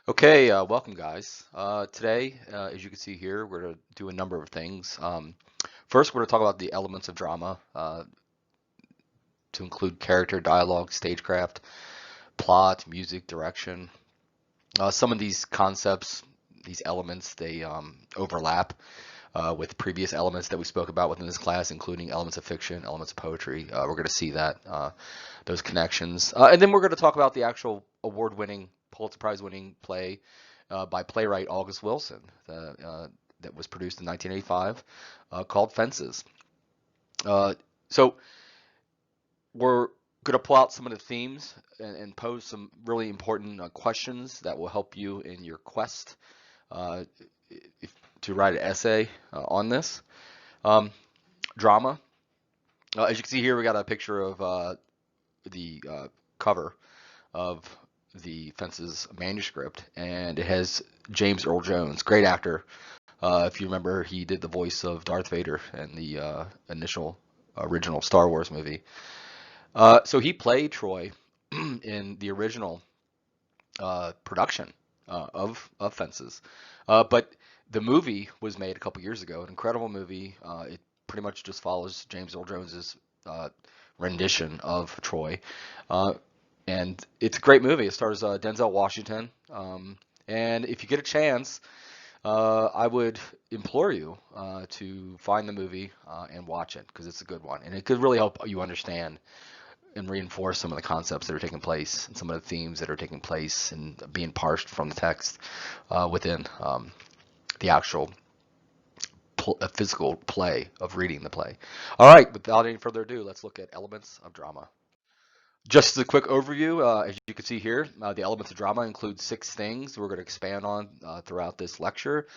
Okay, welcome guys. Today, as you can see here, we're going to do a number of things. First, we're going to talk about the elements of drama to include character, dialogue, stagecraft, plot, music, direction. Some of these concepts, these elements, they overlap with previous elements that we spoke about within this class, including elements of fiction, elements of poetry. We're going to see that those connections, and then we're going to talk about the actual award-winning, Pulitzer Prize-winning play by playwright August Wilson that was produced in 1985 called Fences. Uh, so we're going to pull out some of the themes and pose some really important questions that will help you in your quest uh, to write an essay on this. Um, Drama. As you can see here, we got a picture of the cover of the Fences manuscript, and it has James Earl Jones, great actor. If you remember, he did the voice of Darth Vader in the initial original Star Wars movie. So he played Troy in the original production of Fences. But the movie was made a couple years ago, an incredible movie. It pretty much just follows James Earl Jones's rendition of Troy. Uh, and it's a great movie. It stars Denzel Washington. And if you get a chance, I would implore you to find the movie and watch it because it's a good one. And it could really help you understand and reinforce some of the concepts that are taking place and some of the themes that are taking place and being parsed from the text within the actual physical play of reading the play. All right, without any further ado, let's look at elements of drama. Just as a quick overview, as you can see here, the elements of drama include 6 things we're going to expand on throughout this lecture.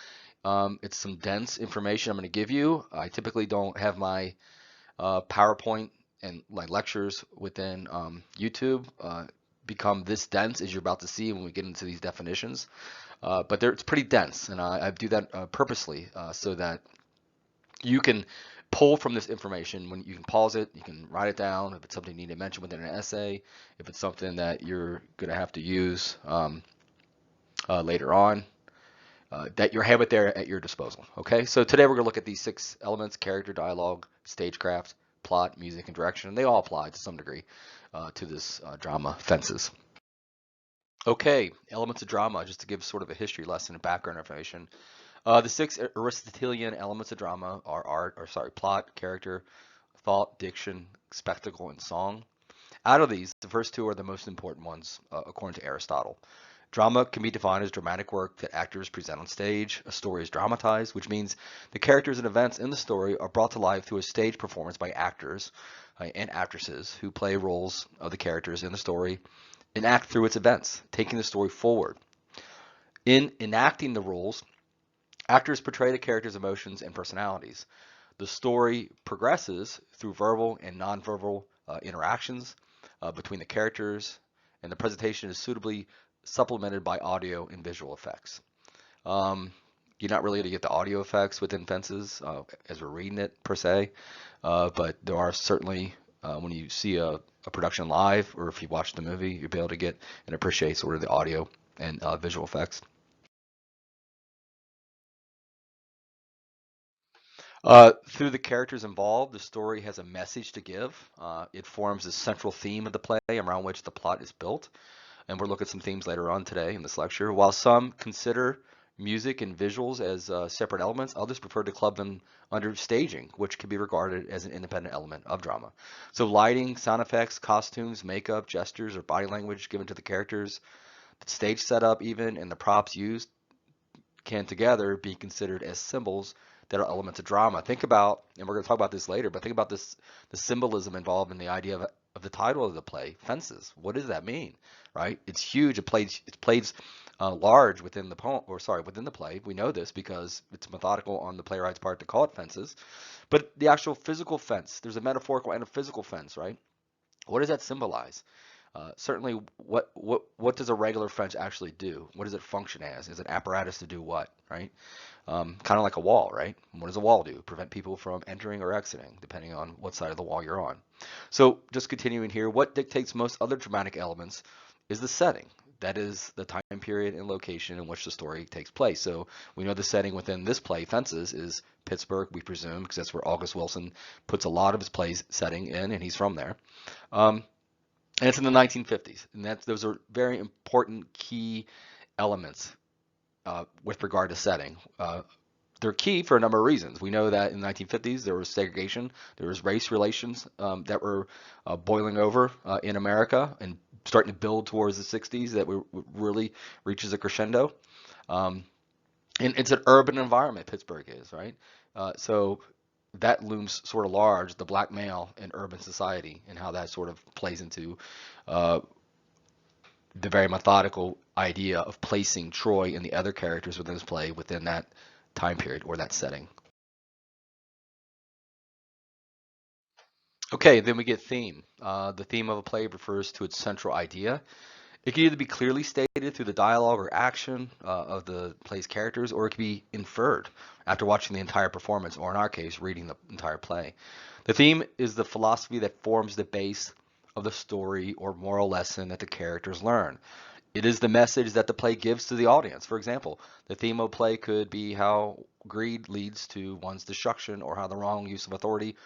It's some dense information I'm going to give you. I typically don't have my PowerPoint and my lectures within YouTube become this dense as you're about to see when we get into these definitions. But it's pretty dense, and I do that purposely so that you can pull from this information. When you can pause it, you can write it down if it's something you need to mention within an essay, if it's something that you're going to have to use later on, that you have it there at your disposal. Okay, so today we're going to look at these 6 elements: character, dialogue, stagecraft, plot, music, and direction. And they all apply to some degree to this drama, Fences. Okay, elements of drama, just to give sort of a history lesson and background information. The 6 Aristotelian elements of drama are plot, character, thought, diction, spectacle, and song. Out of these, the first 2 are the most important ones, according to Aristotle. Drama can be defined as dramatic work that actors present on stage. A story is dramatized, which means the characters and events in the story are brought to life through a stage performance by actors and actresses who play roles of the characters in the story and act through its events, taking the story forward. In enacting the roles, actors portray the characters' emotions and personalities. The story progresses through verbal and nonverbal interactions between the characters, and the presentation is suitably supplemented by audio and visual effects. Um, you're not really going to get the audio effects within Fences as we're reading it per se, but there are certainly when you see a production live or if you watch the movie, you'll be able to get and appreciate sort of the audio and visual effects. Through the characters involved, the story has a message to give. It forms the central theme of the play around which the plot is built. And we'll look at some themes later on today in this lecture. While some consider music and visuals as separate elements, others prefer to club them under staging, which can be regarded as an independent element of drama. So lighting, sound effects, costumes, makeup, gestures, or body language given to the characters, the stage setup even, and the props used can together be considered as symbols that are elements of drama. Think about, and we're going to talk about this later, but think about this, the symbolism involved in the idea of the title of the play, Fences. What does that mean, right? It's huge. It plays large within the poem, or sorry, within the play. We know this because it's methodical on the playwright's part to call it Fences. But the actual physical fence, there's a metaphorical and a physical fence, right? What does that symbolize? Certainly, what does a regular fence actually do? What does it function as? Is it apparatus to do what, right? Kind of like a wall, right? What does a wall do? Prevent people from entering or exiting, depending on what side of the wall you're on. So just continuing here, what dictates most other dramatic elements is the setting. that is the time period and location in which the story takes place. So we know the setting within this play, Fences, is Pittsburgh, we presume, because that's where August Wilson puts a lot of his plays setting in, and he's from there. Um, and it's in the 1950s, and those are very important key elements with regard to setting. They're key for a number of reasons. We know that in the 1950s there was segregation, there was race relations that were boiling over in America and starting to build towards the 60s that really reaches a crescendo. Um, and it's an urban environment, Pittsburgh is, right? So that looms sort of large, the black male in urban society and how that sort of plays into uh, the very methodical idea of placing Troy and the other characters within this play within that time period or that setting. Okay, then we get theme. The theme of a play refers to its central idea. It can either be clearly stated through the dialogue or action of the play's characters, or it can be inferred after watching the entire performance, or in our case, reading the entire play. The theme is the philosophy that forms the base of the story or moral lesson that the characters learn. It is the message that the play gives to the audience. For example, the theme of a play could be how greed leads to one's destruction or how the wrong use of authority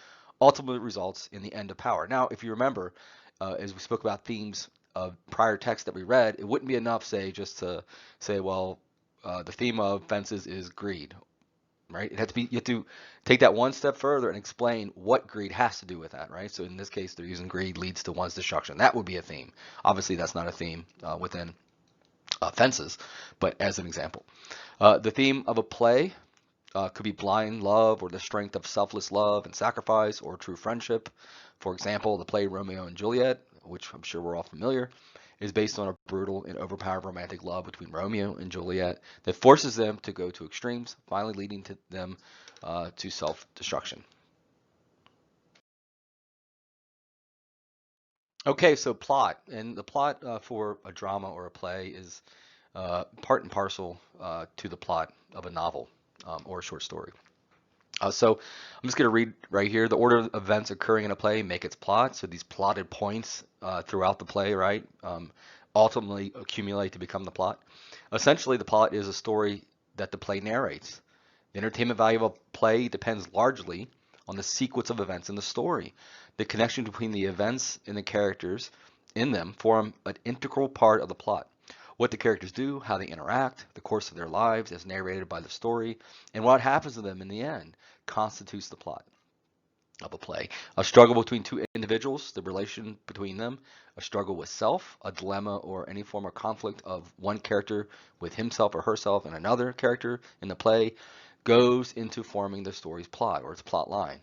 ultimately results in the end of power. Now, if you remember, as we spoke about themes of prior texts that we read, it wouldn't be enough, say, just to say, well, the theme of Fences is greed, right? It has to be, you have to take that one step further and explain what greed has to do with that, right? So in this case, they're using greed leads to one's destruction. That would be a theme. Obviously, that's not a theme within Fences, but as an example. The theme of a play could be blind love or the strength of selfless love and sacrifice or true friendship. For example, the play Romeo and Juliet, which I'm sure we're all familiar, is based on a brutal and overpowering romantic love between Romeo and Juliet that forces them to go to extremes, finally leading to them to self-destruction. Okay, so plot. And the plot for a drama or a play is part and parcel to the plot of a novel or a short story. So I'm just going to read right here. The order of events occurring in a play make its plot. So these plotted points throughout the play, right, ultimately accumulate to become the plot. Essentially, the plot is a story that the play narrates. The entertainment value of a play depends largely on the sequence of events in the story. The connection between the events and the characters in them form an integral part of the plot. What the characters do, how they interact, the course of their lives as narrated by the story, and what happens to them in the end constitutes the plot of a play. A struggle between two individuals, the relation between them, a struggle with self, a dilemma or any form of conflict of one character with himself or herself and another character in the play goes into forming the story's plot or its plot line.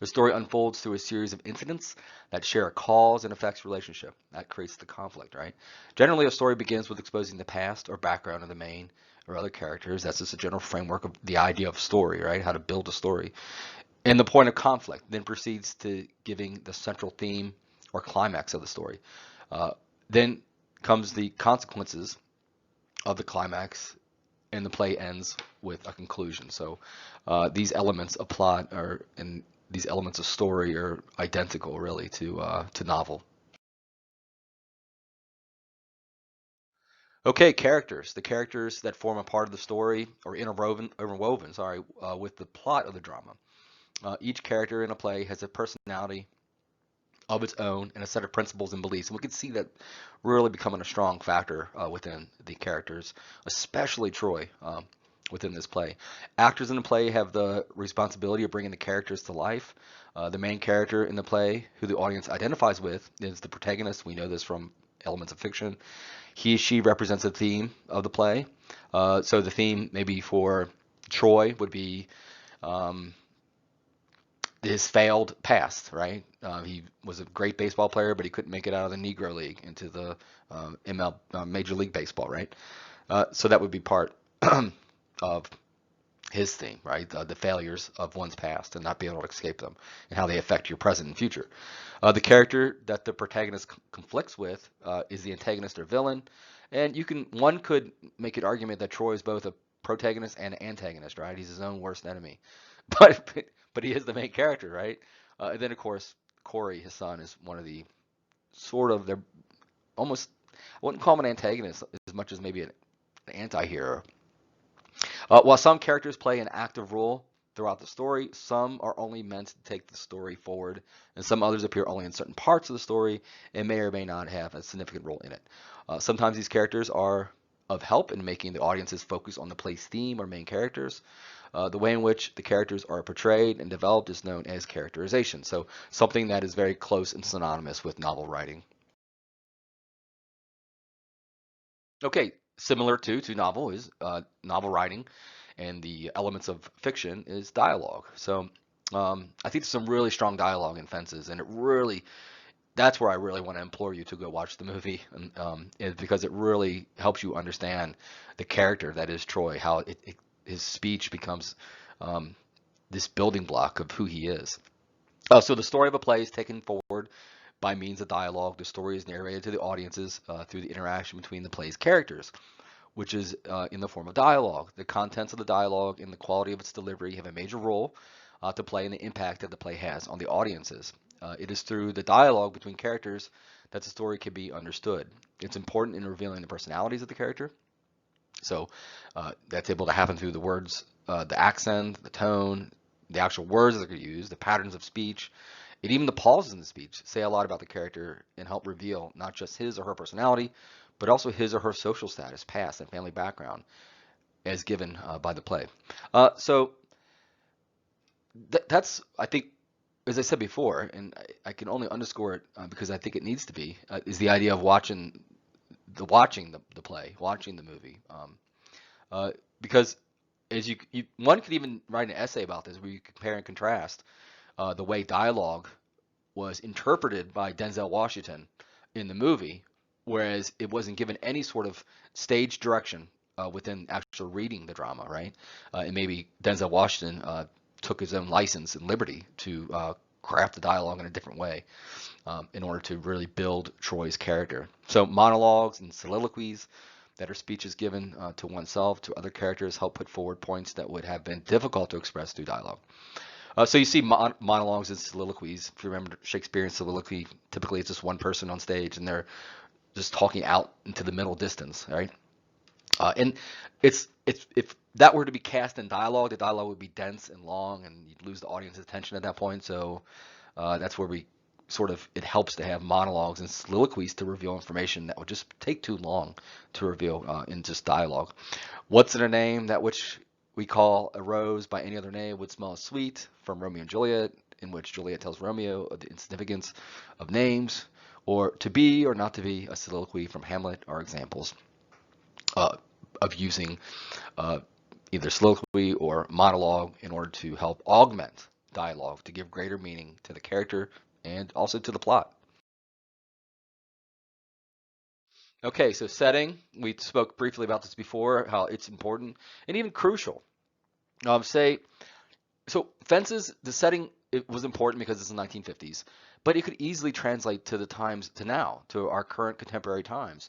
The story unfolds through a series of incidents that share a cause and effects relationship. That creates the conflict, right? Generally, a story begins with exposing the past or background of the main or other characters. That's just a general framework of the idea of story, right? How to build a story. And the point of conflict then proceeds to giving the central theme or climax of the story. Then comes the consequences of the climax, and the play ends with a conclusion. So these elements of plot are and these elements of story are identical, really, to novel. Okay, characters. The characters that form a part of the story or interwoven, sorry, with the plot of the drama. Each character in a play has a personality of its own and a set of principles and beliefs. And we can see that really becoming a strong factor within the characters, especially Troy within this play. Actors in the play have the responsibility of bringing the characters to life. The main character in the play, who the audience identifies with, is the protagonist. We know this from elements of fiction. She represents the theme of the play. So the theme maybe for Troy would be um, his failed past, right? He was a great baseball player, but he couldn't make it out of the Negro League into the ML Major League Baseball, right? So that would be part of his theme, right? The failures of one's past and not being able to escape them, and how they affect your present and future. The character that the protagonist conflicts with is the antagonist or villain, and one could make an argument that Troy is both a protagonist and an antagonist, right? He's his own worst enemy, but but he is the main character, right? And then of course Corey, his son, is one of the sort of they're almost I wouldn't call him an antagonist as much as maybe an anti-hero. While some characters play an active role throughout the story, some are only meant to take the story forward, and some others appear only in certain parts of the story and may or may not have a significant role in it. Sometimes these characters are of help in making the audiences focus on the play's theme or main characters. The way in which the characters are portrayed and developed is known as characterization. So something that is very close and synonymous with novel writing. Okay, similar to novel is novel writing, and the elements of fiction is dialogue. So I think there's some really strong dialogue in Fences, and it really that's where I really want to implore you to go watch the movie, and, is because it really helps you understand the character that is Troy, how his speech becomes um, this building block of who he is. So the story of a play is taken forward by means of dialogue. The story is narrated to the audiences through the interaction between the play's characters, which is in the form of dialogue. The contents of the dialogue and the quality of its delivery have a major role to play in the impact that the play has on the audiences. It is through the dialogue between characters that the story can be understood. It's important in revealing the personalities of the character. So that's able to happen through the words, the accent, the tone, the actual words that are used, the patterns of speech, and even the pauses in the speech say a lot about the character and help reveal not just his or her personality, but also his or her social status, past, and family background as given by the play. So that's, I think, as I said before, and I can only underscore it because I think it needs to be, is the idea of watching the play, watching the movie. Because as one could even write an essay about this where you compare and contrast the way dialogue was interpreted by Denzel Washington in the movie, whereas it wasn't given any sort of stage direction within actual reading the drama, right? And maybe Denzel Washington took his own license and liberty to craft the dialogue in a different way in order to really build Troy's character. So monologues and soliloquies that are speeches given to oneself, to other characters, help put forward points that would have been difficult to express through dialogue. So you see monologues and soliloquies. If you remember Shakespearean soliloquy, typically it's just one person on stage and they're just talking out into the middle distance, right? And it's if that were to be cast in dialogue, the dialogue would be dense and long, and you'd lose the audience's attention at that point. So that's where we sort of it helps to have monologues and soliloquies to reveal information that would just take too long to reveal in just dialogue. What's in a name that which we call a rose by any other name would smell as sweet, from Romeo and Juliet, in which Juliet tells Romeo of the insignificance of names, or to be or not to be, a soliloquy from Hamlet, are examples uh, of using uh, either soliloquy or monologue in order to help augment dialogue to give greater meaning to the character and also to the plot. Okay, so setting, we spoke briefly about this before, how it's important and even crucial. Say, so Fences, the setting, it was important because it's the 1950s, but it could easily translate to the times to now, to our current contemporary times,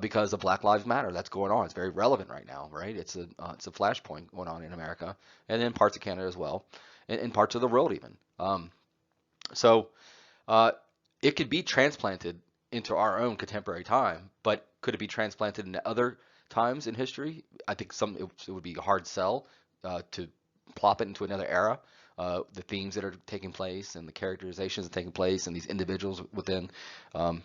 because of Black Lives Matter that's going on. It's very relevant right now, right? It's a flashpoint going on in America and in parts of Canada as well, and in parts of the world even. So uh, it could be transplanted into our own contemporary time, but could it be transplanted into other times in history? I think it would be a hard sell to plop it into another era. The themes that are taking place and the characterizations that are taking place and these individuals um,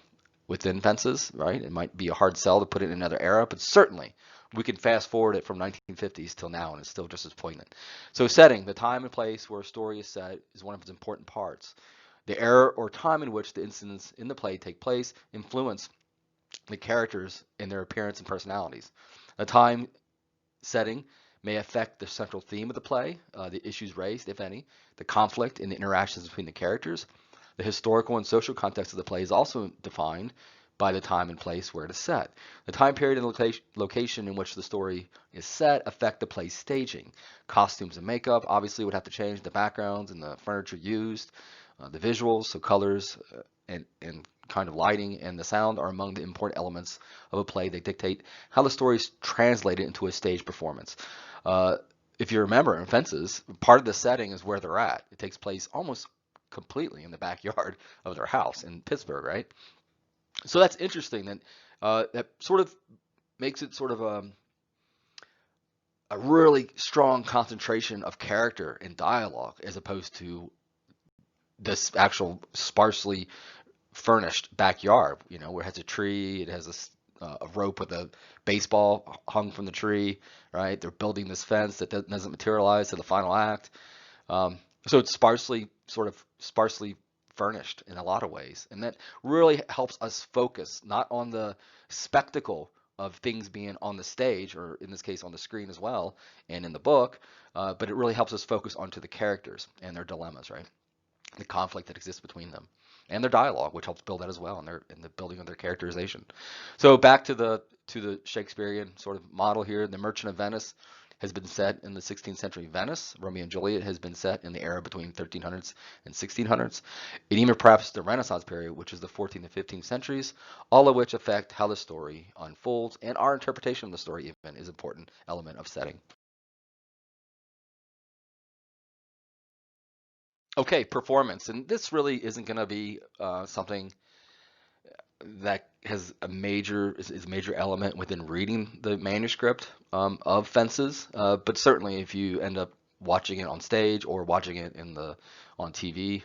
within Fences, right? It might be a hard sell to put it in another era, but certainly we can fast forward it from 1950s till now, and it's still just as poignant. So setting, the time and place where a story is set, is one of its important parts. The era or time in which the incidents in the play take place influence the characters in their appearance and personalities. The time setting may affect the central theme of the play, the issues raised, if any, the conflict and the interactions between the characters. The historical and social context of the play is also defined by the time and place where it is set. The time period and location in which the story is set affect the play's staging. Costumes and makeup obviously would have to change, the backgrounds and the furniture used, the visuals, so colors and kind of lighting and the sound are among the important elements of a play. They dictate how the story is translated into a stage performance. Uh, if you remember in Fences, part of the setting is where they're at. It takes place almost completely in the backyard of their house in Pittsburgh, right? So that's interesting that that sort of makes it sort of a really strong concentration of character and dialogue as opposed to this actual sparsely furnished backyard, where it has a tree, it has a rope with a baseball hung from the tree, right? They're building this fence that doesn't materialize to the final act. So it's sparsely furnished in a lot of ways, and that really helps us focus not on the spectacle of things being on the stage, or in this case on the screen as well, and in the book, but it really helps us focus onto the characters and their dilemmas, right? The conflict that exists between them, and their dialogue, which helps build that as well, and in the building of their characterization. So back to the Shakespearean sort of model here. The Merchant of Venice has been set in the 16th century Venice. Romeo and Juliet has been set in the era between 1300s and 1600s. And even perhaps the Renaissance period, which is the 14th and 15th centuries, all of which affect how the story unfolds, and our interpretation of the story even is an important element of setting. Okay, performance, and this really isn't going to be something that has a major element within reading the manuscript of Fences. But certainly, if you end up watching it on stage or watching it on TV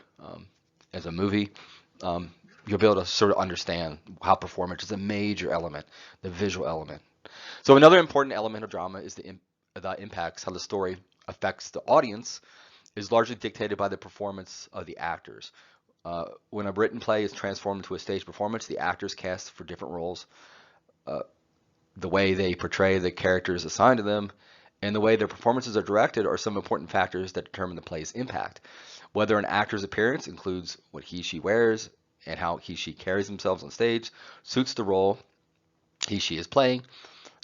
as a movie, um, you'll be able to sort of understand how performance is a major element, the visual element. So another important element of drama is the impacts, how the story affects the audience, is largely dictated by the performance of the actors. When a written play is transformed into a stage performance, the actors cast for different roles, uh, the way they portray the characters assigned to them, and the way their performances are directed are some important factors that determine the play's impact. Whether an actor's appearance includes what he/she wears and how he/she carries themselves on stage, suits the role he/she is playing,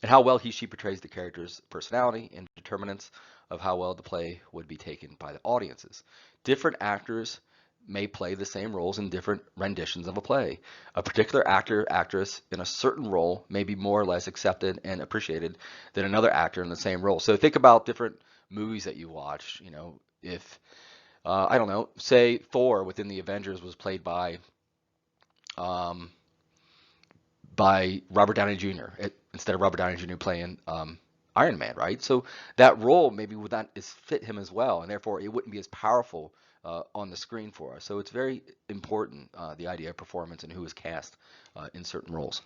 and how well he/she portrays the character's personality and determinants of how well the play would be taken by the audiences. Different actors may play the same roles in different renditions of a play. A particular actor, actress in a certain role may be more or less accepted and appreciated than another actor in the same role. So think about different movies that you watch. If I don't know, say Thor within the Avengers was played um, by Robert Downey Jr. Instead of Robert Downey Jr. playing Iron Man, right? So that role maybe would not fit him as well, and therefore it wouldn't be as powerful on the screen for us. So it's very important, the idea of performance and who is cast in certain roles.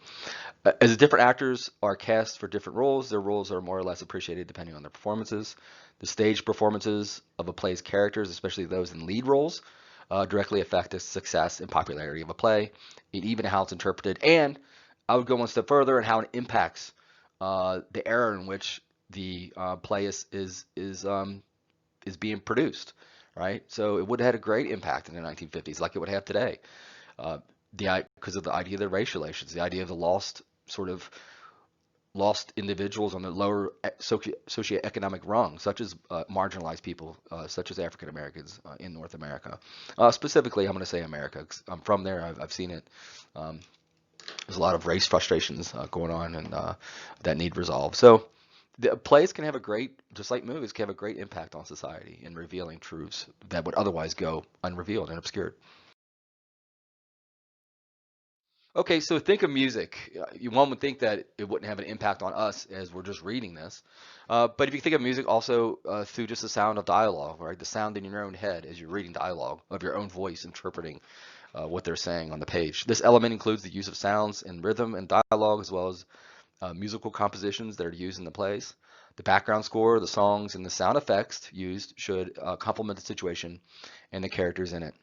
As different actors are cast for different roles, their roles are more or less appreciated depending on their performances. The stage performances of a play's characters, especially those in lead roles, directly affect the success and popularity of a play, and even how it's interpreted. And I would go one step further in how it impacts the era in which the play is being produced, right? So it would have had a great impact in the 1950s, like it would have today. Uh, because of the idea of the racial relations, the idea of the lost individuals on the lower socioeconomic rung, such as marginalized people, such as African Americans in North America. Specifically, I'm going to say America, 'cause I'm from there. I've seen it. Um, there's a lot of race frustrations going on, and that need resolve. So the plays can have a great, just like movies, can have a great impact on society in revealing truths that would otherwise go unrevealed and obscured. Okay, so think of music. One would think that it wouldn't have an impact on us as we're just reading this. But if you think of music also through just the sound of dialogue, right? The sound in your own head as you're reading dialogue of your own voice interpreting what they're saying on the page. This element includes the use of sounds and rhythm and dialogue, as well as musical compositions that are used in the plays. The background score, the songs, and the sound effects used should complement the situation and the characters in it.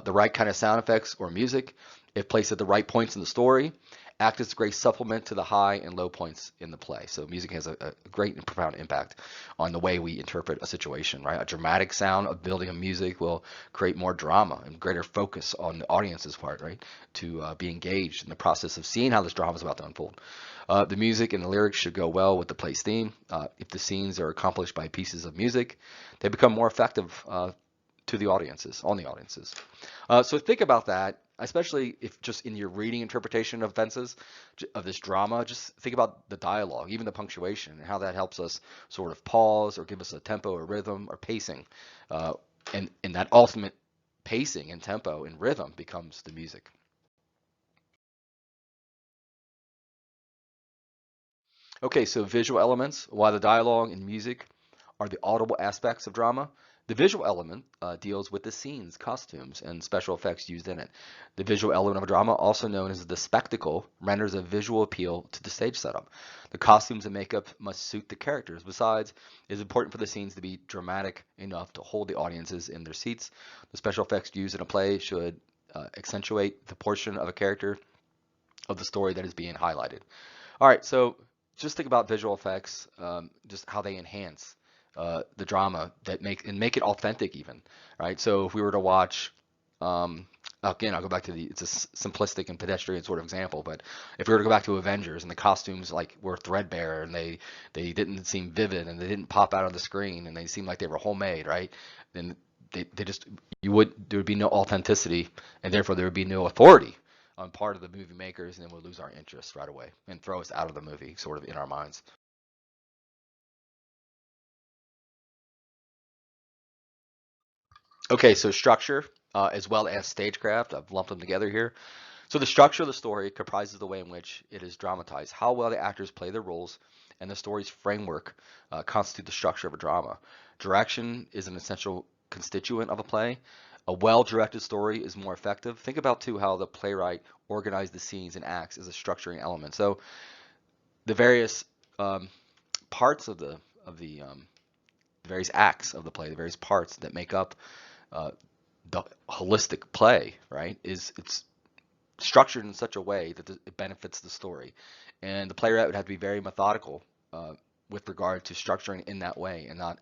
The right kind of sound effects or music, if placed at the right points in the story, act as a great supplement to the high and low points in the play. So music has a great and profound impact on the way we interpret a situation, right? A dramatic sound of building of music will create more drama and greater focus on the audience's part, right? To be engaged in the process of seeing how this drama is about to unfold. The music and the lyrics should go well with the play's theme. If the scenes are accomplished by pieces of music, they become more effective to the audiences, on the audiences. So think about that, especially if just in your reading interpretation of Fences, of this drama, just think about the dialogue, even the punctuation, and how that helps us sort of pause or give us a tempo or rhythm or pacing. And that ultimate pacing and tempo and rhythm becomes the music. Okay, so visual elements, while the dialogue and music are the audible aspects of drama, the visual element deals with the scenes, costumes, and special effects used in it. The visual element of a drama, also known as the spectacle, renders a visual appeal to the stage setup. The costumes and makeup must suit the characters. Besides, it is important for the scenes to be dramatic enough to hold the audiences in their seats. The special effects used in a play should accentuate the portion of a character of the story that is being highlighted. All right, so just think about visual effects, just how they enhance the drama that make it authentic even, right? So if we were to watch, again, I'll go back to it's a simplistic and pedestrian sort of example, but if we were to go back to Avengers and the costumes like were threadbare and they didn't seem vivid and they didn't pop out on the screen and they seemed like they were homemade, right? Then they just there would be no authenticity and therefore there would be no authority on part of the movie makers, and then we'll lose our interest right away and throw us out of the movie, sort of in our minds. Okay, so structure as well as stagecraft, I've lumped them together here. So the structure of the story comprises the way in which it is dramatized, how well the actors play their roles, and the story's framework constitute the structure of a drama. Direction is an essential constituent of a play. A well-directed story is more effective. Think about too how the playwright organized the scenes and acts as a structuring element. So the various um, parts of the various acts of the play, the various parts that make up uh, the holistic play, right? It's structured in such a way that it benefits the story, and the playwright would have to be very methodical with regard to structuring in that way, and not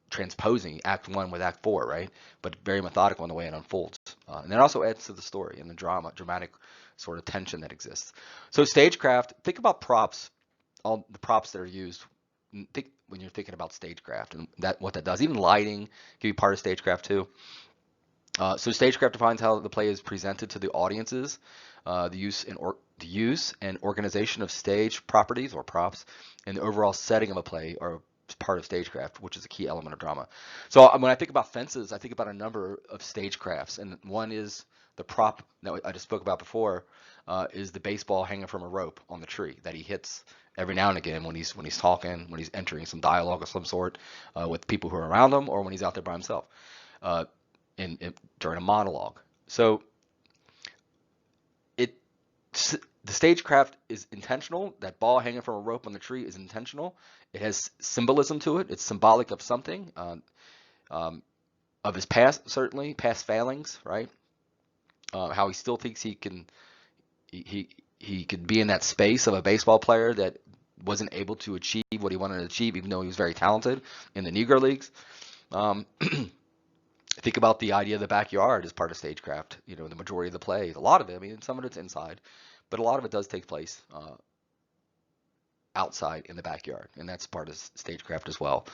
transposing Act One with Act Four, right? But very methodical in the way it unfolds, and that also adds to the story and the dramatic sort of tension that exists. So stagecraft, think about props, all the props that are used. Think when you're thinking about stagecraft and that what that does. Even lighting can be part of stagecraft too. So stagecraft defines how the play is presented to the audiences, the use and organization of stage properties or props, and the overall setting of a play are part of stagecraft, which is a key element of drama. So when I think about fences, I think about a number of stagecrafts, and one is the prop that I just spoke about before, is the baseball hanging from a rope on the tree that he hits every now and again when he's talking, when he's entering some dialogue of some sort with people who are around him, or when he's out there by himself. Uh, during a monologue. So it the stagecraft is intentional. That ball hanging from a rope on the tree is intentional. It has symbolism to it. It's symbolic of something, um, of his past, certainly past failings, right? How he still thinks he could be in that space of a baseball player that wasn't able to achieve what he wanted to achieve, even though he was very talented in the Negro leagues. Um, think about the idea of the backyard as part of stagecraft. You know, the majority of the play, a lot of it, I mean, some of it's inside, but a lot of it does take place outside in the backyard, and that's part of stagecraft as well,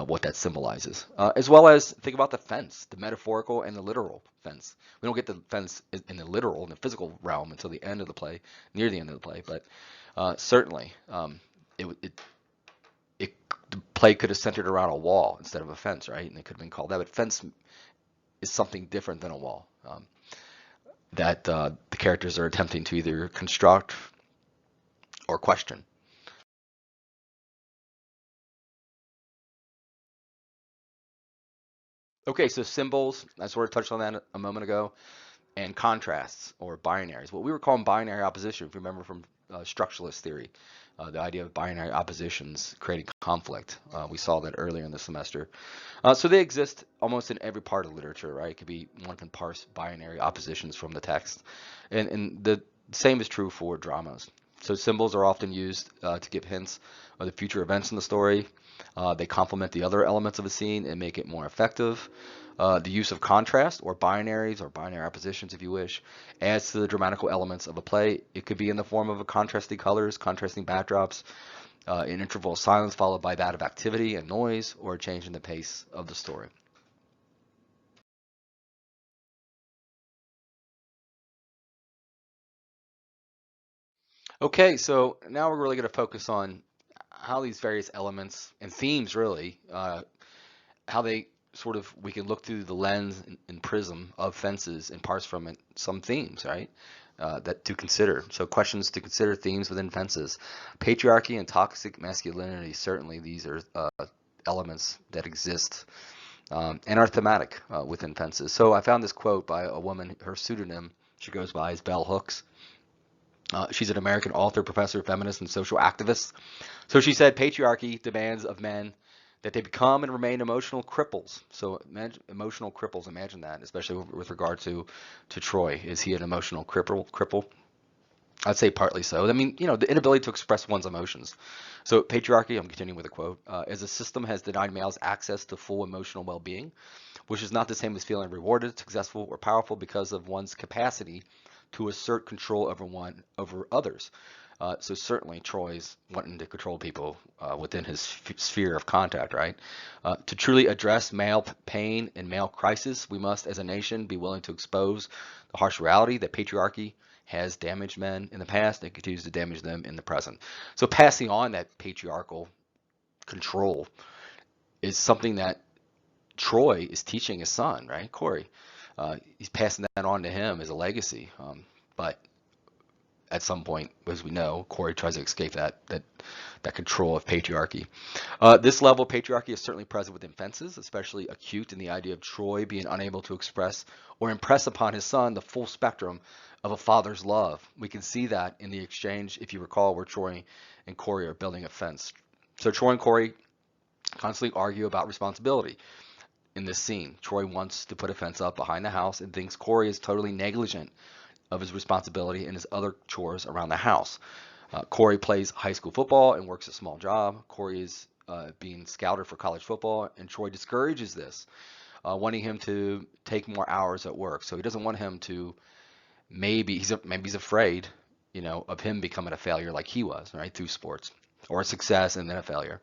what that symbolizes. As well as think about the fence, the metaphorical and the literal fence. We don't get the fence in the literal, in the physical realm until the end of the play, near the end of the play, but certainly it, it, the play could have centered around a wall instead of a fence, right? And it could have been called that, but fence is something different than a wall that the characters are attempting to either construct or question. Okay, so symbols, I sort of touched on that a moment ago, and contrasts or binaries. What we were calling binary opposition, if you remember from structuralist theory, the idea of binary oppositions creating conflict. We saw that earlier in the semester. So they exist almost in every part of literature, right? It could be one can parse binary oppositions from the text, and the same is true for dramas. So symbols are often used to give hints of the future events in the story. They complement the other elements of a scene and make it more effective. The use of contrast or binaries or binary oppositions, if you wish, adds to the dramatical elements of a play. It could be in the form of a contrasting colors, contrasting backdrops, an interval of silence followed by that of activity and noise, or a change in the pace of the story. Okay, so now we're really going to focus on how these various elements and themes, really, how they sort of we can look through the lens and prism of fences and parse from it some themes, right? that to consider. So questions to consider, themes within fences. Patriarchy and toxic masculinity, certainly these are elements that exist and are thematic within fences. So I found this quote by a woman, her pseudonym, she goes by is Bell Hooks. She's an American author, professor, feminist, and social activist. So she said, patriarchy demands of men that they become and remain emotional cripples. So emotional cripples, imagine that, especially with regard to Troy. Is he an emotional cripple? I'd say partly so. I mean, the inability to express one's emotions. So patriarchy, I'm continuing with a quote, as a system has denied males access to full emotional well-being, which is not the same as feeling rewarded, successful, or powerful because of one's capacity to assert control over others. So certainly Troy's wanting to control people within his sphere of contact, right? To truly address male pain and male crisis, we must, as a nation, be willing to expose the harsh reality that patriarchy has damaged men in the past and continues to damage them in the present. So passing on that patriarchal control is something that Troy is teaching his son, right, Corey. He's passing that on to him as a legacy. But at some point, as we know, Corey tries to escape that control of patriarchy. This level of patriarchy is certainly present within fences, especially acute in the idea of Troy being unable to express or impress upon his son the full spectrum of a father's love. We can see that in the exchange, if you recall, where Troy and Corey are building a fence. So Troy and Corey constantly argue about responsibility. In this scene, Troy wants to put a fence up behind the house and thinks Corey is totally negligent of his responsibility and his other chores around the house. Corey plays high school football and works a small job. Corey is being scouted for college football, and Troy discourages this, wanting him to take more hours at work. So he doesn't want him to. Maybe he's afraid, of him becoming a failure like he was, right, through sports, or a success and then a failure.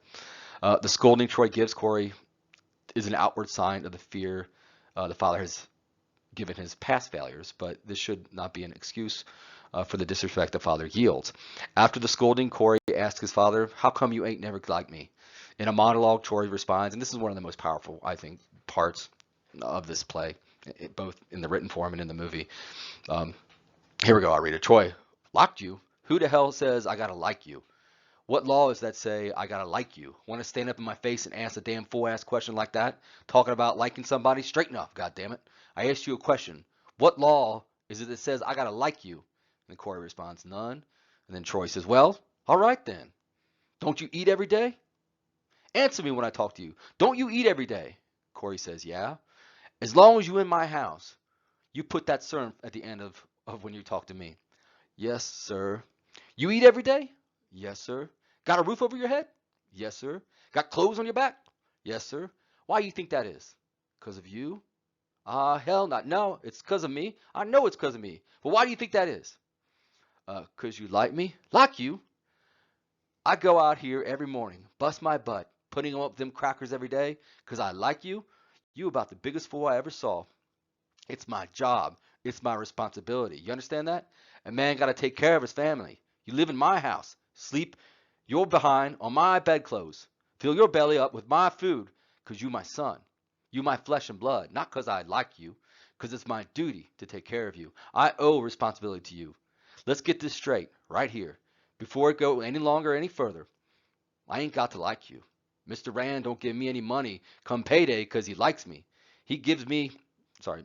The scolding Troy gives Corey is an outward sign of the fear the father has given his past failures, but this should not be an excuse for the disrespect the father yields. After the scolding, Corey asks his father, "How come you ain't never like me?" In a monologue, Troy responds, and this is one of the most powerful, I think, parts of this play, both in the written form and in the movie. Um, Here we go. I'll read it. Troy, locked you? Who the hell says I gotta like you? What law is that say I gotta like you? Want to stand up in my face and ask a damn fool-ass question like that? Talking about liking somebody? Straighten up, goddammit. I asked you a question. What law is it that says I gotta like you? And Corey responds, none. And then Troy says, well, all right then. Don't you eat every day? Answer me when I talk to you. Don't you eat every day? Corey says, yeah. As long as you in my house, you put that sir at the end of when you talk to me. Yes, sir. You eat every day? Yes, sir. Got a roof over your head? Yes, sir. Got clothes on your back? Yes, sir. Why do you think that is? Because of you? Hell not. No, it's because of me. I know it's because of me. But why do you think that is? Because you like me? Like you? I go out here every morning, bust my butt, putting up them crackers every day because I like you. You about the biggest fool I ever saw. It's my job. It's my responsibility. You understand that? A man got to take care of his family. You live in my house. Sleep your behind on my bedclothes. Fill your belly up with my food because you my son. You my flesh and blood. Not because I like you. Because it's my duty to take care of you. I owe responsibility to you. Let's get this straight right here. Before it go any longer, any further. I ain't got to like you. Mr. Rand don't give me any money come payday because he likes me. He gives me, sorry,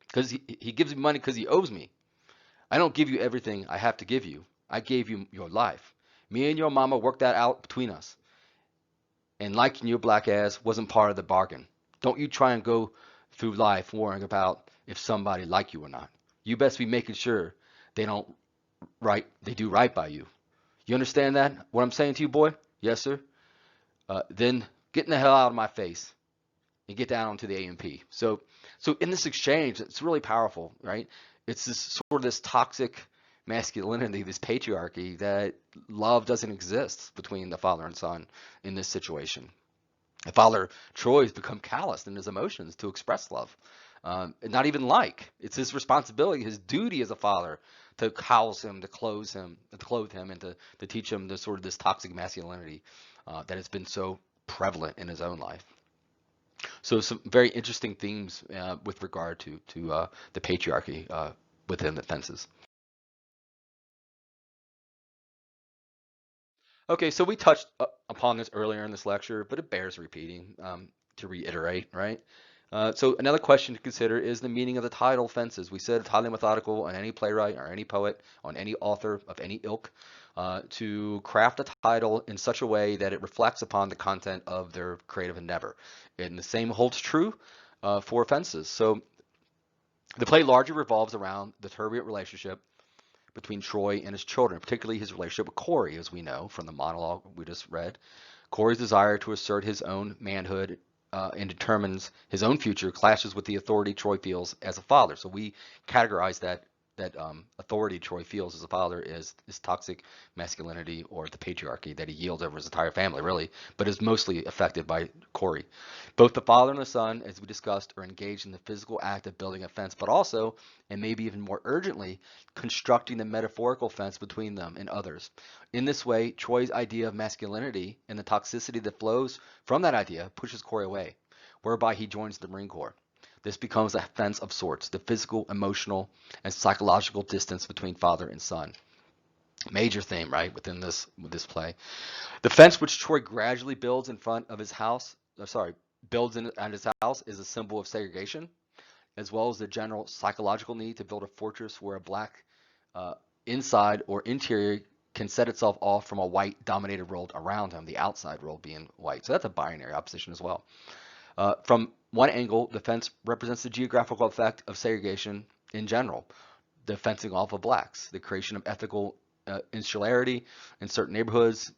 because he gives me money because he owes me. I don't give you everything I have to give you. I gave you your life. Me and your mama worked that out between us. And liking your black ass wasn't part of the bargain. Don't you try and go through life worrying about if somebody like you or not. You best be making sure they don't they do right by you. You understand that? What I'm saying to you, boy? Yes, sir. Then get in the hell out of my face and get down onto the A&P. So in this exchange, it's really powerful, right? It's this sort of this toxic masculinity, this patriarchy that love doesn't exist between the father and son in this situation. The father, Troy, has become calloused in his emotions to express love. And not even like. It's his responsibility, his duty as a father to house him, to clothe him, and to teach him the sort of this toxic masculinity that has been so prevalent in his own life. So some very interesting themes with regard to the patriarchy within the fences. Okay, so we touched upon this earlier in this lecture, but it bears repeating to reiterate, right? So another question to consider is the meaning of the title fences. We said it's highly methodical on any playwright or any poet, on any author of any ilk, to craft a title in such a way that it reflects upon the content of their creative endeavor. And the same holds true for fences. So the play largely revolves around the turbulent relationship between Troy and his children, particularly his relationship with Corey, as we know from the monologue we just read. Corey's desire to assert his own manhood and determines his own future clashes with the authority Troy feels as a father. So we categorize that authority Troy feels as a father is toxic masculinity or the patriarchy that he yields over his entire family, really, but is mostly affected by Corey. Both the father and the son, as we discussed, are engaged in the physical act of building a fence, but also, and maybe even more urgently, constructing the metaphorical fence between them and others. In this way, Troy's idea of masculinity and the toxicity that flows from that idea pushes Corey away, whereby he joins the Marine Corps. This becomes a fence of sorts, the physical, emotional, and psychological distance between father and son. Major theme, right, within this play. The fence which Troy gradually builds in front of his house, builds in at his house, is a symbol of segregation, as well as the general psychological need to build a fortress where a black uh, inside or interior can set itself off from a white dominated world around him, the outside world being white. So that's a binary opposition as well. From one angle, the fence represents the geographical effect of segregation in general, the fencing off of blacks, the creation of ethical insularity in certain neighborhoods,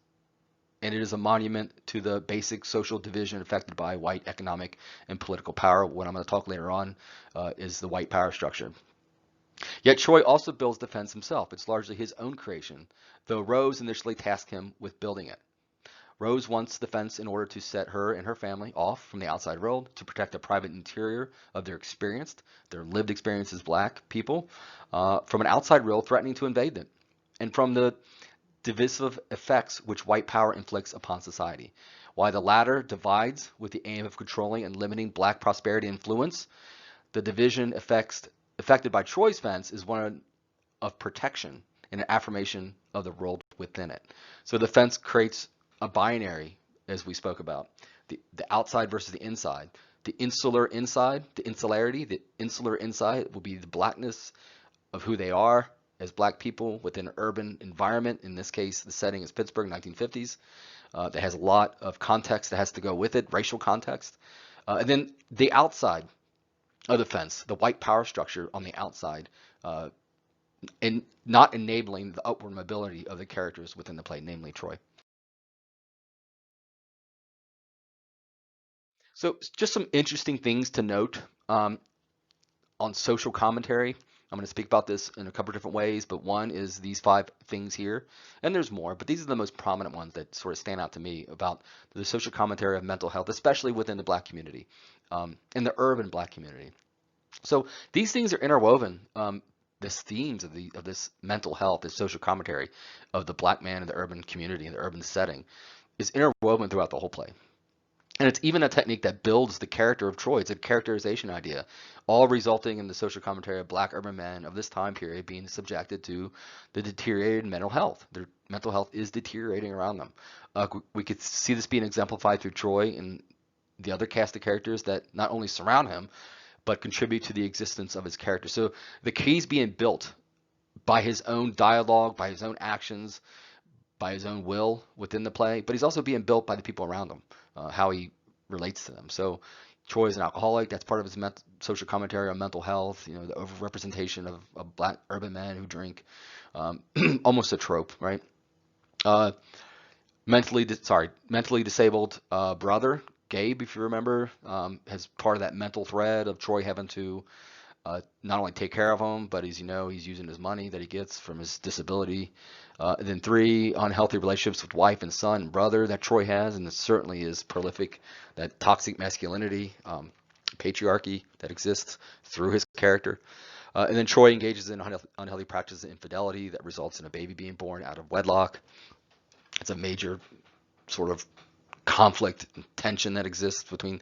and it is a monument to the basic social division affected by white economic and political power. What I'm going to talk later on is the white power structure. Yet Troy also builds the fence himself. It's largely his own creation, though Rose initially tasked him with building it. Rose wants the fence in order to set her and her family off from the outside world, to protect the private interior of their lived experience as black people, from an outside world threatening to invade them, and from the divisive effects which white power inflicts upon society. While the latter divides with the aim of controlling and limiting black prosperity and influence, the division affected by Troy's fence is one of protection and an affirmation of the world within it. So the fence creates a binary, as we spoke about, the outside versus the inside. The insular inside, the insularity, the insular inside will be the blackness of who they are as black people within an urban environment. In this case, the setting is Pittsburgh, 1950s. That has a lot of context that has to go with it, racial context. And then the outside of the fence, the white power structure on the outside, and not enabling the upward mobility of the characters within the play, namely Troy. So just some interesting things to note on social commentary. I'm going to speak about this in a couple of different ways, but one is these 5 things here, and there's more, but these are the most prominent ones that sort of stand out to me about the social commentary of mental health, especially within the black community, in the urban black community. So these things are interwoven. This themes of this mental health, this social commentary of the black man in the urban community, in the urban setting, is interwoven throughout the whole play. And it's even a technique that builds the character of Troy. It's a characterization idea, all resulting in the social commentary of black urban men of this time period being subjected to the deteriorated mental health. Their mental health is deteriorating around them. We could see this being exemplified through Troy and the other cast of characters that not only surround him, but contribute to the existence of his character. So the key's being built by his own dialogue, by his own actions, by his own will within the play, but he's also being built by the people around him, how he relates to them. So Troy is an alcoholic. That's part of his social commentary on mental health. You know, the overrepresentation of black urban men who drink, almost a trope, right? Uh, mentally disabled brother, Gabe, if you remember, has part of that mental thread of Troy having to not only take care of him, but as you know, he's using his money that he gets from his disability. And then 3, unhealthy relationships with wife and son and brother that Troy has, and it certainly is prolific, that toxic masculinity, patriarchy that exists through his character. And then Troy engages in unhealthy practices of infidelity that results in a baby being born out of wedlock. It's a major sort of conflict and tension that exists between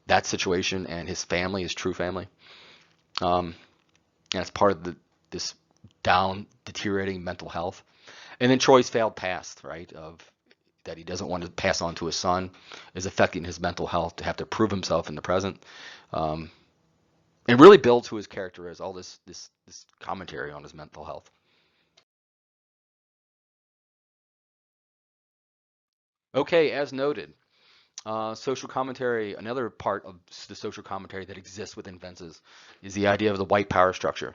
that situation and his family, his true family. And it's part of this deteriorating mental health. And then Troy's failed past, right, of that he doesn't want to pass on to his son is affecting his mental health to have to prove himself in the present. Um, and really builds who his character is, all this commentary on his mental health. Okay, as noted, social commentary, another part of the social commentary that exists within fences is the idea of the white power structure.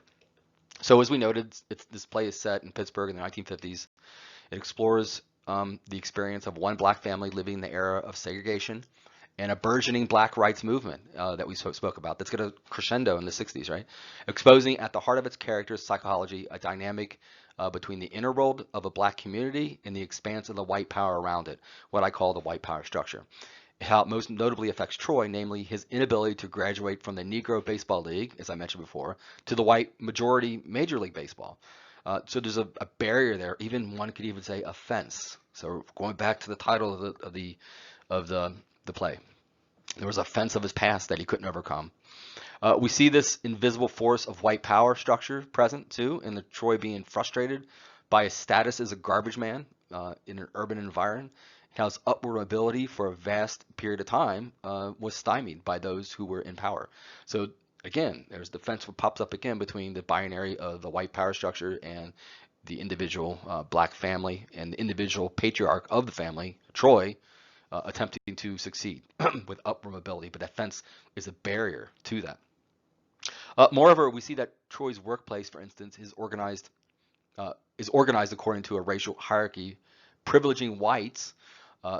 So as we noted, this play is set in Pittsburgh in the 1950s. It explores the experience of one black family living in the era of segregation and a burgeoning black rights movement that we spoke about that's going to crescendo in the 60s, right? Exposing at the heart of its characters' psychology a dynamic between the inner world of a black community and the expanse of the white power around it, what I call the white power structure. How it most notably affects Troy, namely his inability to graduate from the Negro Baseball League, as I mentioned before, to the white majority Major League Baseball. So there's a barrier there. Even one could even say a fence. So going back to the title of the play, there was a fence of his past that he couldn't overcome. We see this invisible force of white power structure present too, in the Troy being frustrated by his status as a garbage man in an urban environment. How his upward mobility for a vast period of time was stymied by those who were in power. So again, there's the fence that pops up again between the binary of the white power structure and the individual black family and the individual patriarch of the family, Troy, attempting to succeed with upward mobility. But that fence is a barrier to that. Moreover, we see that Troy's workplace, for instance, is organized according to a racial hierarchy, privileging whites,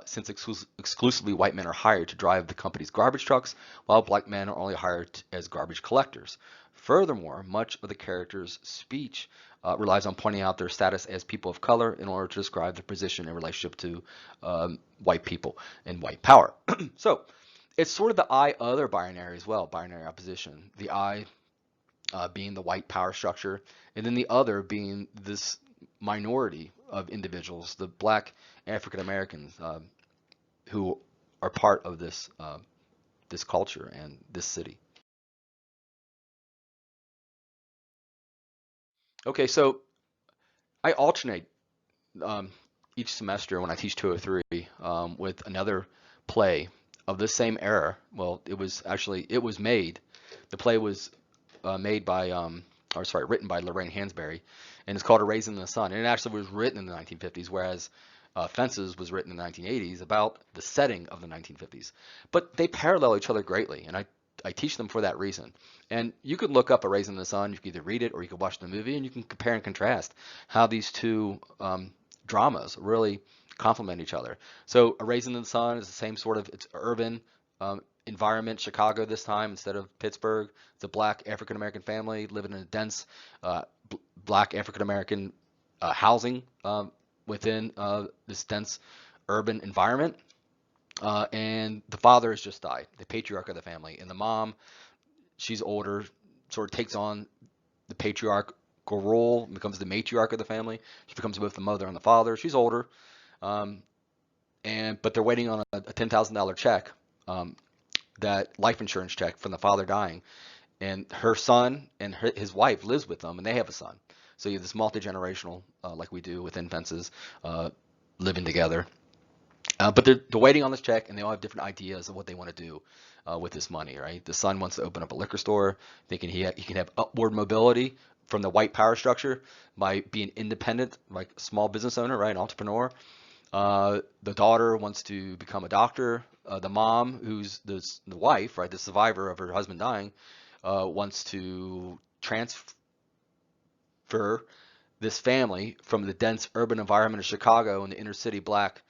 since exclusively white men are hired to drive the company's garbage trucks, while black men are only hired as garbage collectors. Furthermore, much of the character's speech relies on pointing out their status as people of color in order to describe their position in relationship to white people and white power. So it's sort of the I other binary as well, binary opposition. The I being the white power structure, and then the other being this minority of individuals, the black African Americans, who are part of this culture and this city. Okay, so I alternate um, each semester when I teach 203 with another play of the same era. Well, it was made. The play was made by, or sorry, written by Lorraine Hansberry, and it's called A Raisin in the Sun. And it actually was written in the 1950s, whereas Fences was written in the 1980s about the setting of the 1950s. But they parallel each other greatly, and I teach them for that reason. And you could look up A Raisin in the Sun, you could either read it or you could watch the movie, and you can compare and contrast how these two dramas really complement each other. So A Raisin in the Sun is the same sort of, it's urban, environment, Chicago this time instead of Pittsburgh. It's a black African American family living in a dense black African American housing within this dense urban environment. And the father has just died, the patriarch of the family. And the mom, she's older, sort of takes on the patriarchal role, becomes the matriarch of the family. She becomes both the mother and the father. She's older, um, but they're waiting on a $10,000 check, that life insurance check from the father dying, and her son and his wife lives with them, and they have a son. So you have this multi-generational, like we do within fences, uh, living together. But they're waiting on this check, and they all have different ideas of what they want to do with this money, right? The son wants to open up a liquor store, thinking he can have upward mobility from the white power structure by being independent, like a small business owner, right, an entrepreneur. The daughter wants to become a doctor. The mom, who's the wife, right, the survivor of her husband dying, wants to transfer this family from the dense urban environment of Chicago and the inner city black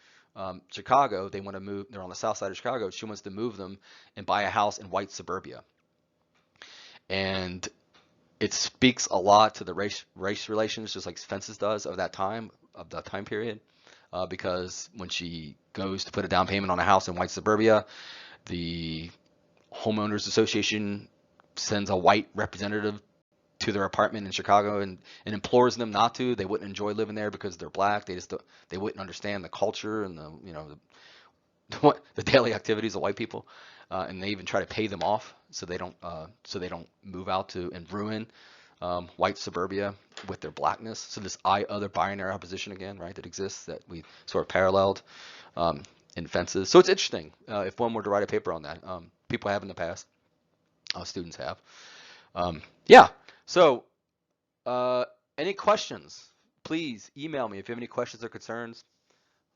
Chicago. They want to move. They're on the south side of Chicago. She wants to move them and buy a house in white suburbia. And it speaks a lot to the race relations, just like Fences does of that time, of the time period. Because when she goes to put a down payment on a house in white suburbia, the homeowners association sends a white representative to their apartment in Chicago and implores them not to. They wouldn't enjoy living there because they're black. They wouldn't understand the culture and the daily activities of white people, and they even try to pay them off so they don't move out to and ruin white suburbia with their blackness. So this I other binary opposition again, right, that exists that we sort of paralleled in fences. So it's interesting if one were to write a paper on that. People have in the past. Students have. Yeah. So uh, any questions? Please email me if you have any questions or concerns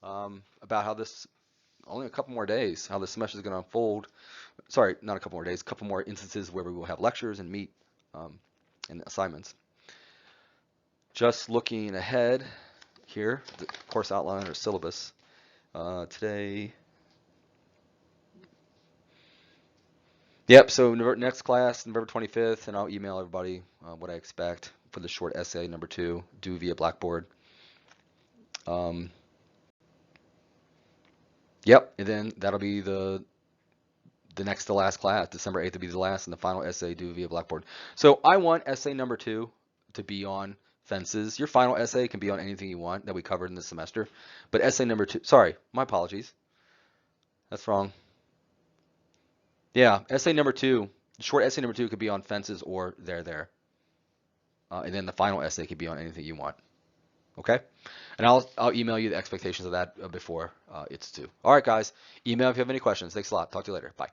about how this only a couple more days, how the semester is going to unfold. Sorry, not a couple more days, a couple more instances where we will have lectures and meet and assignments. Just looking ahead here, the course outline or syllabus today. Yep, so next class, November 25th, and I'll email everybody what I expect for the short essay number 2, due via Blackboard. Yep, and then that'll be the next to last class. December 8th will be the last and the final essay due via Blackboard. So I want essay number 2 to be on fences. Your final essay can be on anything you want that we covered in this semester. But essay number 2, sorry, my apologies. That's wrong. Yeah, essay number 2, short essay number 2 could be on fences or there. And then the final essay could be on anything you want. Okay? And I'll email you the expectations of that before it's due. All right, guys. Email if you have any questions. Thanks a lot. Talk to you later. Bye.